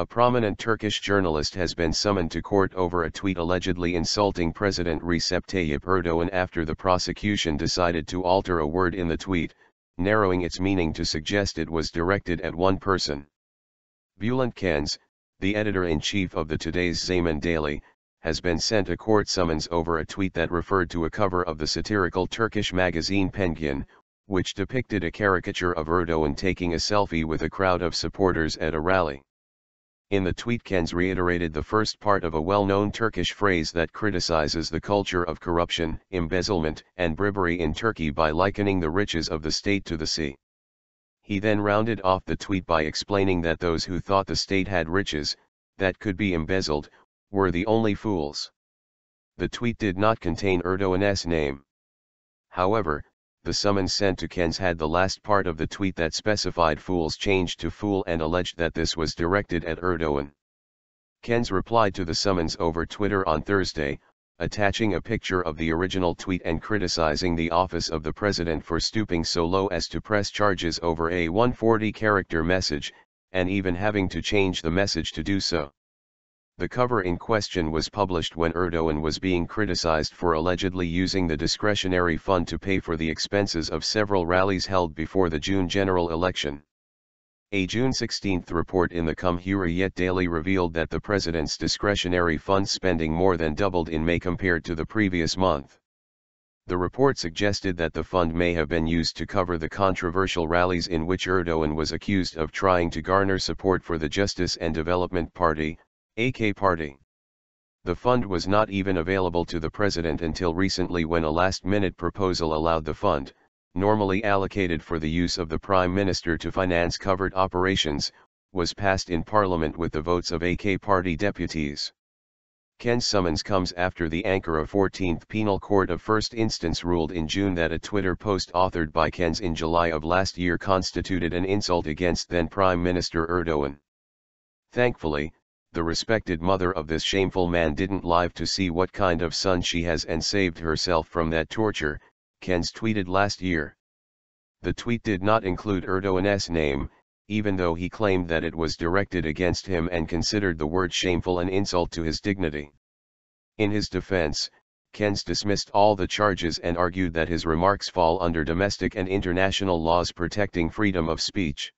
A prominent Turkish journalist has been summoned to court over a tweet allegedly insulting President Recep Tayyip Erdoğan after the prosecution decided to alter a word in the tweet, narrowing its meaning to suggest it was directed at one person. Bülent Keneş, the editor-in-chief of the today's Zaman daily, has been sent a court summons over a tweet that referred to a cover of the satirical Turkish magazine Penguen, which depicted a caricature of Erdoğan taking a selfie with a crowd of supporters at a rally. In the tweet, Keneş reiterated the first part of a well-known Turkish phrase that criticizes the culture of corruption, embezzlement, and bribery in Turkey by likening the riches of the state to the sea. He then rounded off the tweet by explaining that those who thought the state had riches, that could be embezzled, were the only fools. The tweet did not contain Erdoğan's name. However, the summons sent to Keneş had the last part of the tweet that specified fools changed to fool and alleged that this was directed at Erdoğan. Keneş replied to the summons over Twitter on Thursday, attaching a picture of the original tweet and criticizing the office of the president for stooping so low as to press charges over a 140-character message, and even having to change the message to do so. The cover in question was published when Erdoğan was being criticized for allegedly using the discretionary fund to pay for the expenses of several rallies held before the June general election. A June 16 report in the Cumhuriyet Daily revealed that the president's discretionary fund spending more than doubled in May compared to the previous month. The report suggested that the fund may have been used to cover the controversial rallies in which Erdoğan was accused of trying to garner support for the Justice and Development Party, AK Party. The fund was not even available to the president until recently, when a last-minute proposal allowed the fund, normally allocated for the use of the Prime Minister to finance covert operations, was passed in Parliament with the votes of AK Party deputies. Keneş's summons comes after the Ankara 14th Penal Court of First Instance ruled in June that a Twitter post authored by Keneş in July of last year constituted an insult against then Prime Minister Erdoğan. Thankfully, the respected mother of this shameful man didn't live to see what kind of son she has and saved herself from that torture, Keneş tweeted last year. The tweet did not include Erdoğan's name, even though he claimed that it was directed against him and considered the word shameful an insult to his dignity. In his defense, Keneş dismissed all the charges and argued that his remarks fall under domestic and international laws protecting freedom of speech.